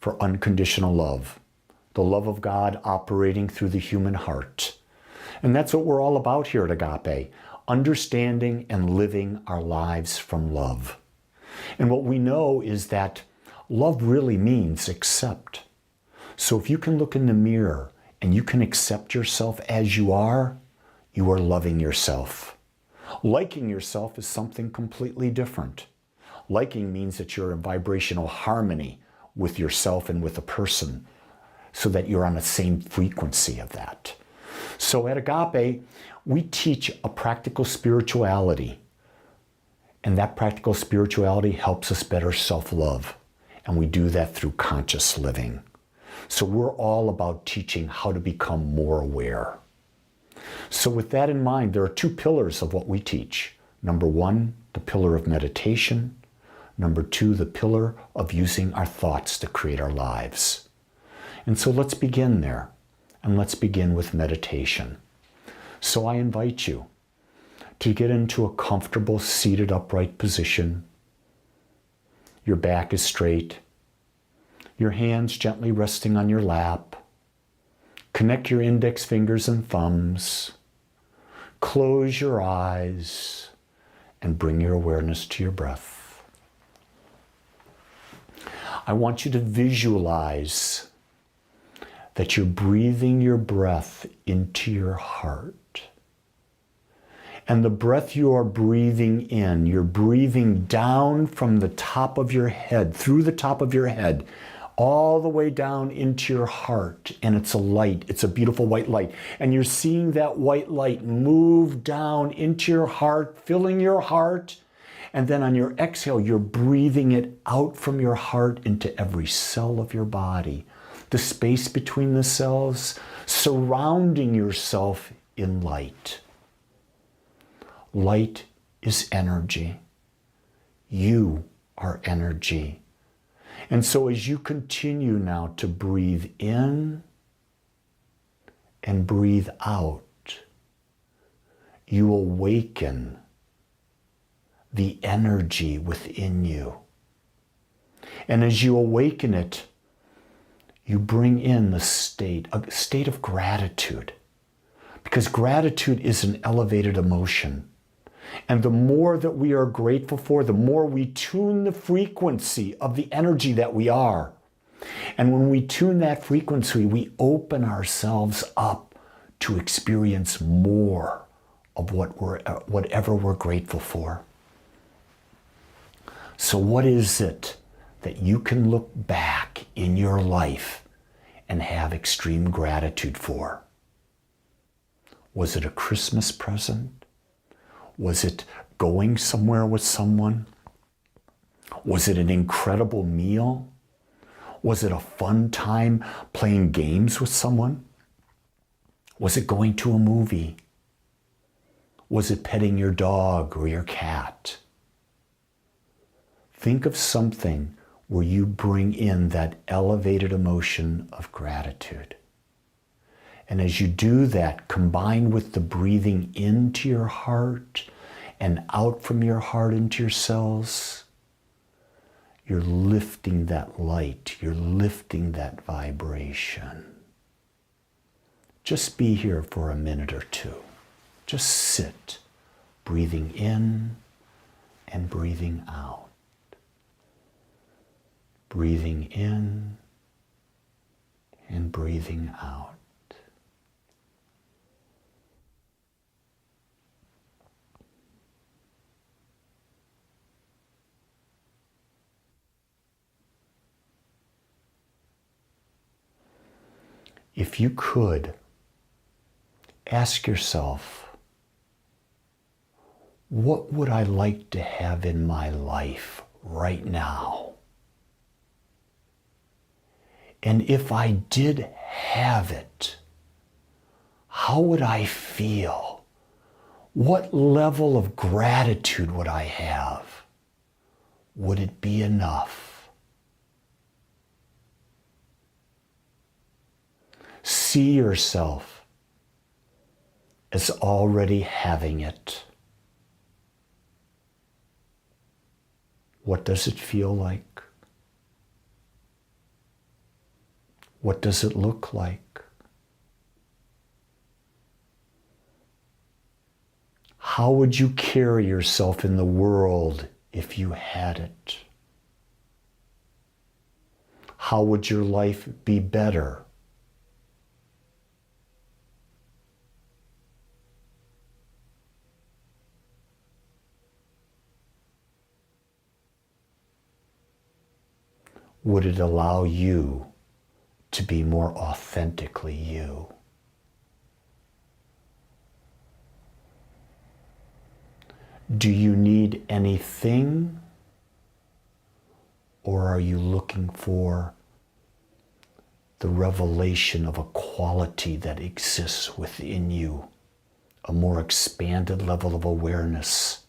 for unconditional love, the love of God operating through the human heart. And that's what we're all about here at Agape, understanding and living our lives from love. And what we know is that love really means accept. So if you can look in the mirror and you can accept yourself as you are loving yourself. Liking yourself is something completely different. Liking means that you're in vibrational harmony with yourself and with a person, so that you're on the same frequency of that. So at Agape, we teach a practical spirituality. And that practical spirituality helps us better self-love. And we do that through conscious living. So we're all about teaching how to become more aware. So with that in mind, there are two pillars of what we teach. Number one, the pillar of meditation. Number two, the pillar of using our thoughts to create our lives. And so let's begin there. And let's begin with meditation. So I invite you to get into a comfortable seated upright position. Your back is straight. Your hands gently resting on your lap. Connect your index fingers and thumbs. Close your eyes and bring your awareness to your breath. I want you to visualize that you're breathing your breath into your heart. And the breath you are breathing in, you're breathing down from the top of your head, through the top of your head, all the way down into your heart. And it's a light. It's a beautiful white light. And you're seeing that white light move down into your heart, filling your heart. And then on your exhale, you're breathing it out from your heart into every cell of your body. The space between the cells, surrounding yourself in light. Light is energy. You are energy. And so as you continue now to breathe in and breathe out, you awaken the energy within you. And as you awaken it, you bring in a state of gratitude. Because gratitude is an elevated emotion. And the more that we are grateful for, the more we tune the frequency of the energy that we are. And when we tune that frequency, we open ourselves up to experience more of whatever we're grateful for. So what is it that you can look back in your life and have extreme gratitude for? Was it a Christmas present? Was it going somewhere with someone? Was it an incredible meal? Was it a fun time playing games with someone? Was it going to a movie? Was it petting your dog or your cat? Think of something where you bring in that elevated emotion of gratitude. And as you do that, combined with the breathing into your heart and out from your heart into your cells, you're lifting that light, you're lifting that vibration. Just be here for a minute or two. Just sit, breathing in and breathing out. Breathing in and breathing out. If you could, ask yourself, what would I like to have in my life right now? And if I did have it, how would I feel? What level of gratitude would I have? Would it be enough? See yourself as already having it. What does it feel like? What does it look like? How would you carry yourself in the world if you had it? How would your life be better? Would it allow you to be more authentically you? Do you need anything, or are you looking for the revelation of a quality that exists within you, a more expanded level of awareness,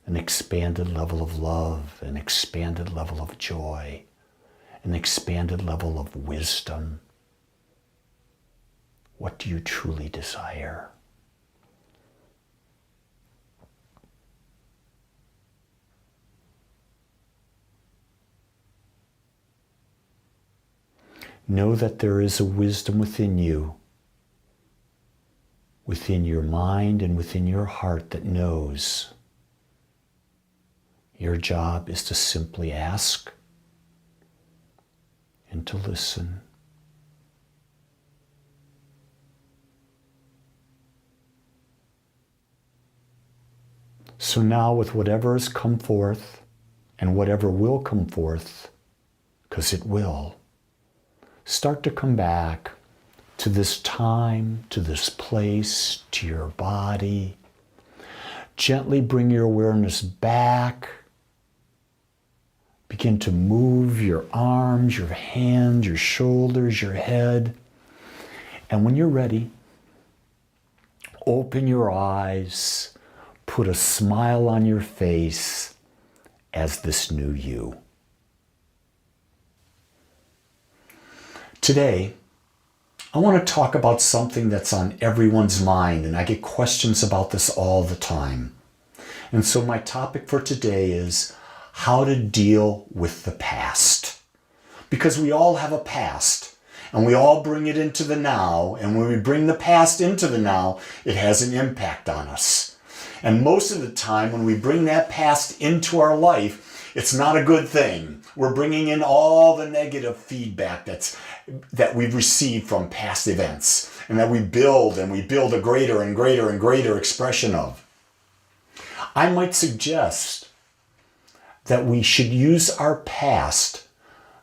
an expanded level of love, an expanded level of joy, an expanded level of wisdom? What do you truly desire? Know that there is a wisdom within you, within your mind and within your heart, that knows. Your job is to simply ask and to listen. So now, with whatever has come forth and whatever will come forth, because it will, start to come back to this time, to this place, to your body. Gently bring your awareness back. Begin to move your arms, your hands, your shoulders, your head. And when you're ready, open your eyes, put a smile on your face as this new you. Today, I want to talk about something that's on everyone's mind, and I get questions about this all the time. And so my topic for today is how to deal with the past. Because we all have a past, and we all bring it into the now, and when we bring the past into the now, it has an impact on us. And most of the time, when we bring that past into our life, it's not a good thing. We're bringing in all the negative feedback that we've received from past events, and that we build a greater and greater and greater expression of. I might suggest that we should use our past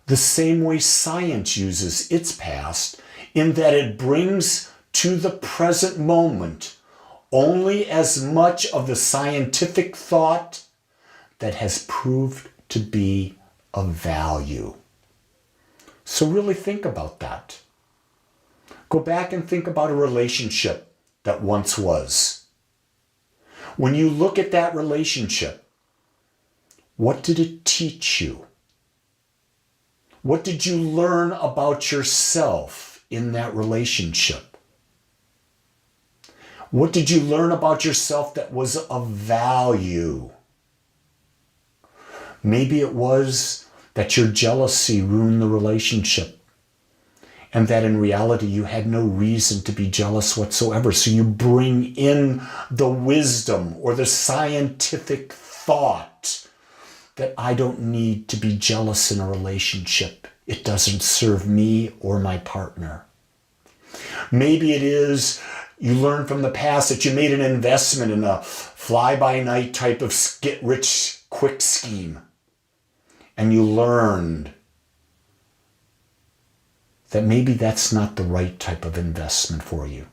the same way science uses its past, in that it brings to the present moment only as much of the scientific thought that has proved to be of value. So really think about that. Go back and think about a relationship that once was. When you look at that relationship, what did it teach you? What did you learn about yourself in that relationship? What did you learn about yourself that was of value? Maybe it was that your jealousy ruined the relationship, and that in reality you had no reason to be jealous whatsoever. So you bring in the wisdom or the scientific thought that I don't need to be jealous in a relationship. It doesn't serve me or my partner. Maybe it is you learned from the past that you made an investment in a fly-by-night type of get-rich-quick scheme. And you learned that maybe that's not the right type of investment for you.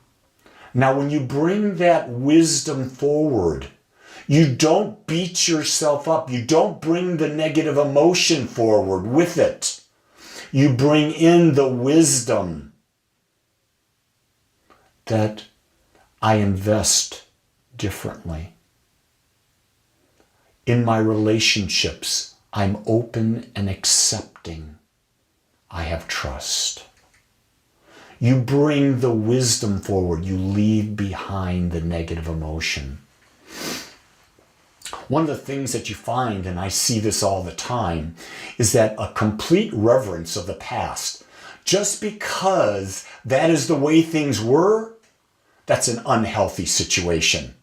Now, when you bring that wisdom forward, you don't beat yourself up. You don't bring the negative emotion forward with it. You bring in the wisdom that I invest differently. In my relationships, I'm open and accepting. I have trust. You bring the wisdom forward. You leave behind the negative emotion. One of the things that you find, and I see this all the time, is that a complete reverence of the past just because that is the way things were, that's an unhealthy situation.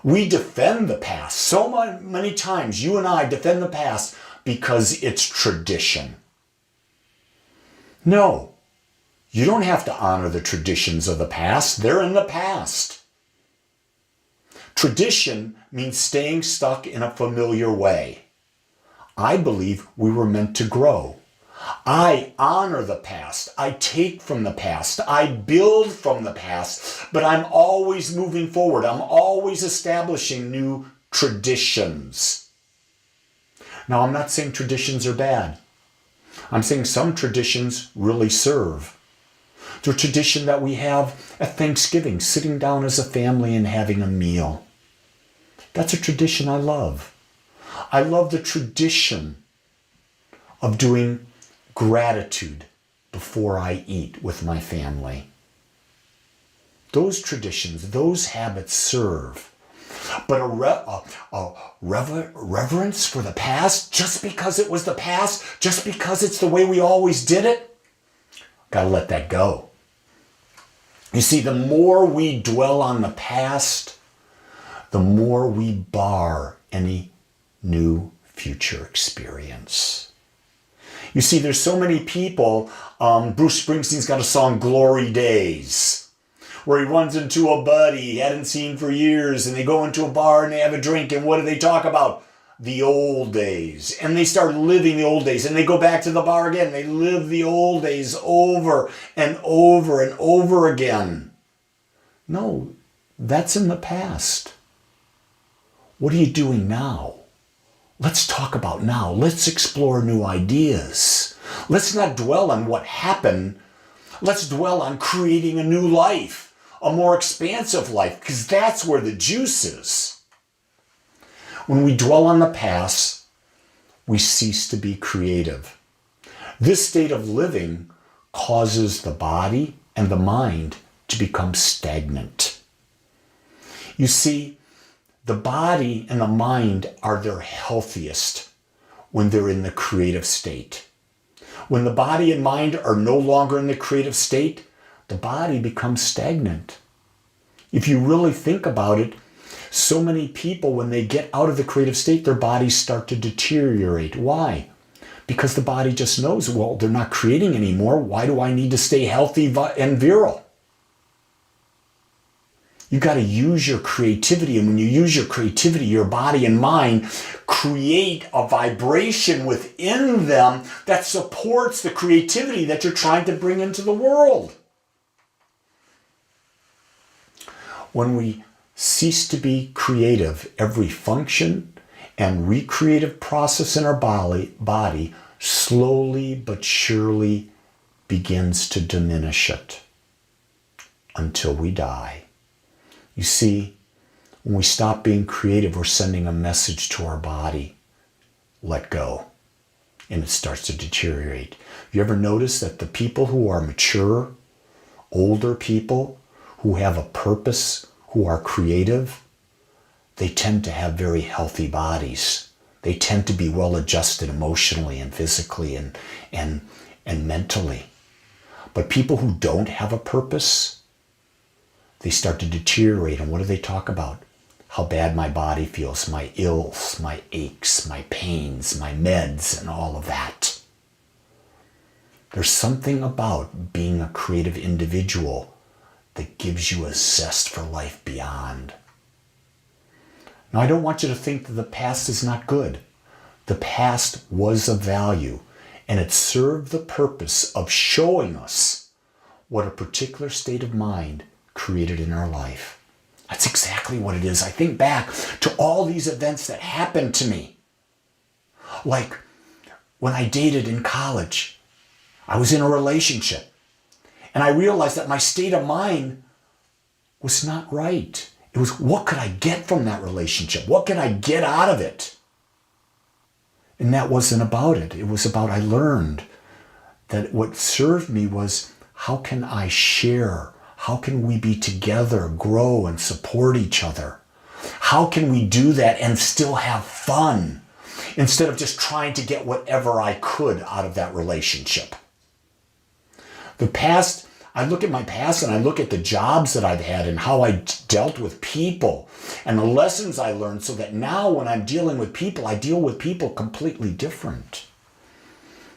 We defend the past. So many times you and I defend the past because it's tradition. No, you don't have to honor the traditions of the past. They're in the past. Tradition means staying stuck in a familiar way. I believe we were meant to grow. I honor the past. I take from the past. I build from the past. But I'm always moving forward. I'm always establishing new traditions. Now, I'm not saying traditions are bad. I'm saying some traditions really serve. The tradition that we have at Thanksgiving, sitting down as a family and having a meal. That's a tradition I love. I love the tradition of doing gratitude before I eat with my family. Those traditions, those habits serve. But a reverence for the past, just because it was the past, just because it's the way we always did it, gotta let that go. You see, the more we dwell on the past, the more we bar any new future experience. You see, there's so many people, Bruce Springsteen's got a song, Glory Days, where he runs into a buddy he hadn't seen for years, and they go into a bar and they have a drink, and what do they talk about? The old days. And they start living the old days, and they go back to the bar again. They live the old days over and over and over again. No, that's in the past. What are you doing now? Let's talk about now. Let's explore new ideas. Let's not dwell on what happened. Let's dwell on creating a new life, a more expansive life, because that's where the juice is. When we dwell on the past, we cease to be creative. This state of living causes the body and the mind to become stagnant. You see, the body and the mind are their healthiest when they're in the creative state. When the body and mind are no longer in the creative state, the body becomes stagnant. If you really think about it, so many people, when they get out of the creative state, their bodies start to deteriorate. Why? Because the body just knows, well, they're not creating anymore. Why do I need to stay healthy and virile? You got to use your creativity. And when you use your creativity, your body and mind create a vibration within them that supports the creativity that you're trying to bring into the world. When we cease to be creative, every function and recreative process in our body slowly but surely begins to diminish it until we die. You see, when we stop being creative, we're sending a message to our body. Let go. And it starts to deteriorate. You ever notice that the people who are mature, older people, who have a purpose, who are creative, they tend to have very healthy bodies. They tend to be well adjusted emotionally and physically and mentally. But people who don't have a purpose, they start to deteriorate. And what do they talk about? How bad my body feels, my ills, my aches, my pains, my meds, and all of that. There's something about being a creative individual that gives you a zest for life beyond. Now, I don't want you to think that the past is not good. The past was of value, and it served the purpose of showing us what a particular state of mind created in our life. That's exactly what it is. I think back to all these events that happened to me. Like when I dated in college, I was in a relationship, and I realized that my state of mind was not right. It was, what could I get from that relationship? What can I get out of it? And that wasn't about it. It was about, I learned that what served me was, how can I share? How can we be together, grow, and support each other? How can we do that and still have fun instead of just trying to get whatever I could out of that relationship? The past, I look at my past and I look at the jobs that I've had and how I dealt with people and the lessons I learned, so that now when I'm dealing with people, I deal with people completely different.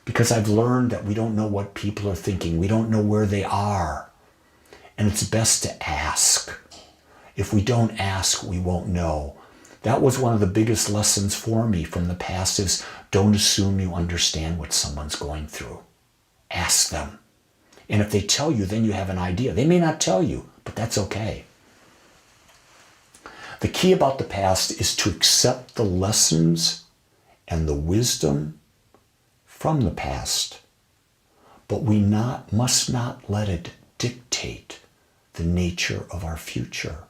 Because I've learned that we don't know what people are thinking. We don't know where they are. And it's best to ask. If we don't ask, we won't know. That was one of the biggest lessons for me from the past, is don't assume you understand what someone's going through. Ask them. And if they tell you, then you have an idea. They may not tell you, but that's okay. The key about the past is to accept the lessons and the wisdom from the past. But we must not let it dictate the nature of our future.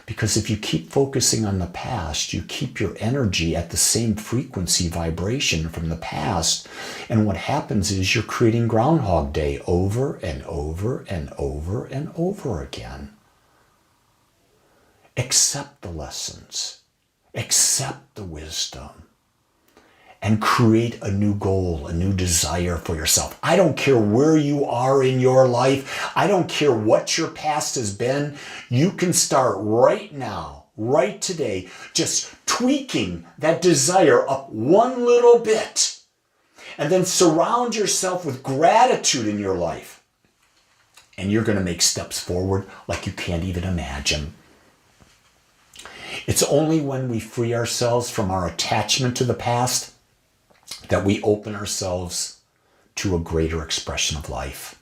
Because if you keep focusing on the past, you keep your energy at the same frequency vibration from the past. And what happens is you're creating Groundhog Day over and over and over and over again. Accept the lessons. Accept the wisdom. And create a new goal, a new desire for yourself. I don't care where you are in your life. I don't care what your past has been. You can start right now, right today, just tweaking that desire up one little bit. And then surround yourself with gratitude in your life. And you're going to make steps forward like you can't even imagine. It's only when we free ourselves from our attachment to the past that we open ourselves to a greater expression of life.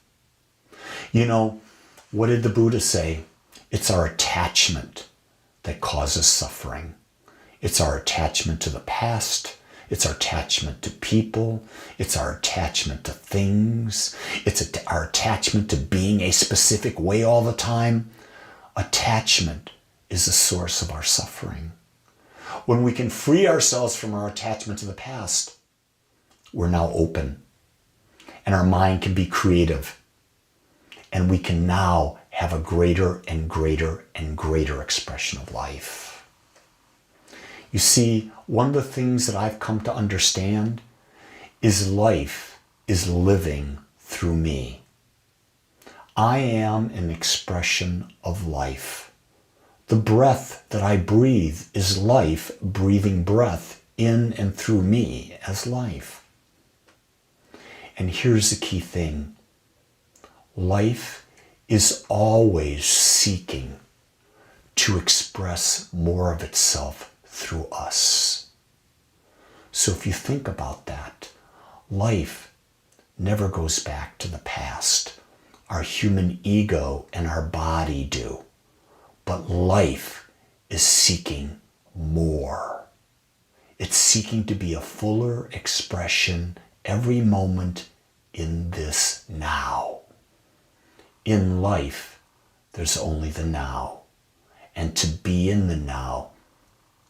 You know, what did the Buddha say? It's our attachment that causes suffering. It's our attachment to the past. It's our attachment to people. It's our attachment to things. It's our attachment to being a specific way all the time. Attachment is the source of our suffering. When we can free ourselves from our attachment to the past, we're now open, and our mind can be creative, and we can now have a greater and greater and greater expression of life. You see, one of the things that I've come to understand is life is living through me. I am an expression of life. The breath that I breathe is life breathing breath in and through me as life. And here's the key thing. Life is always seeking to express more of itself through us. So if you think about that, life never goes back to the past. Our human ego and our body do. But life is seeking more. It's seeking to be a fuller expression every moment in this now. In life, there's only the now. And to be in the now,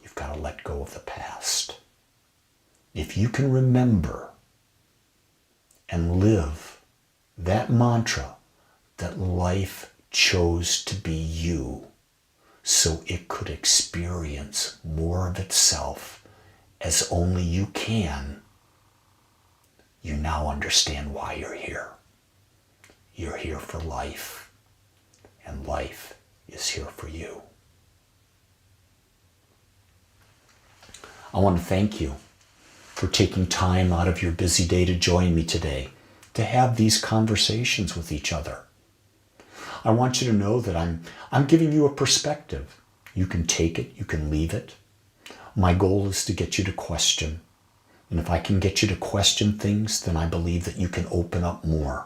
you've got to let go of the past. If you can remember and live that mantra that life chose to be you so it could experience more of itself as only you can, you now understand why you're here. You're here for life, and life is here for you. I want to thank you for taking time out of your busy day to join me today, to have these conversations with each other. I want you to know that I'm giving you a perspective. You can take it, you can leave it. My goal is to get you to question. And if I can get you to question things, then I believe that you can open up more.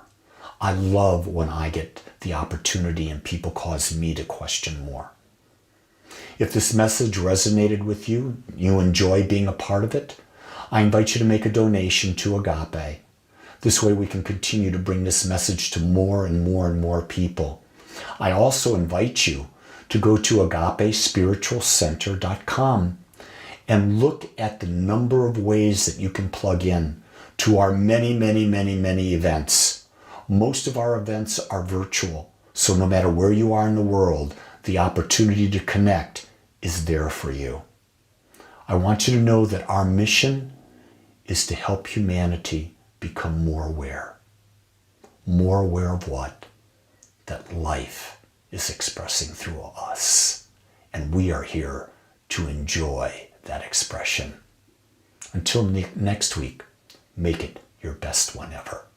I love when I get the opportunity and people cause me to question more. If this message resonated with you, you enjoy being a part of it, I invite you to make a donation to Agape. This way we can continue to bring this message to more and more and more people. I also invite you to go to agapespiritualcenter.com and look at the number of ways that you can plug in to our many, many, many, many events. Most of our events are virtual, so no matter where you are in the world, the opportunity to connect is there for you. I want you to know that our mission is to help humanity become more aware, more aware of what? That life is expressing through us. And we are here to enjoy that expression. Until next week, make it your best one ever.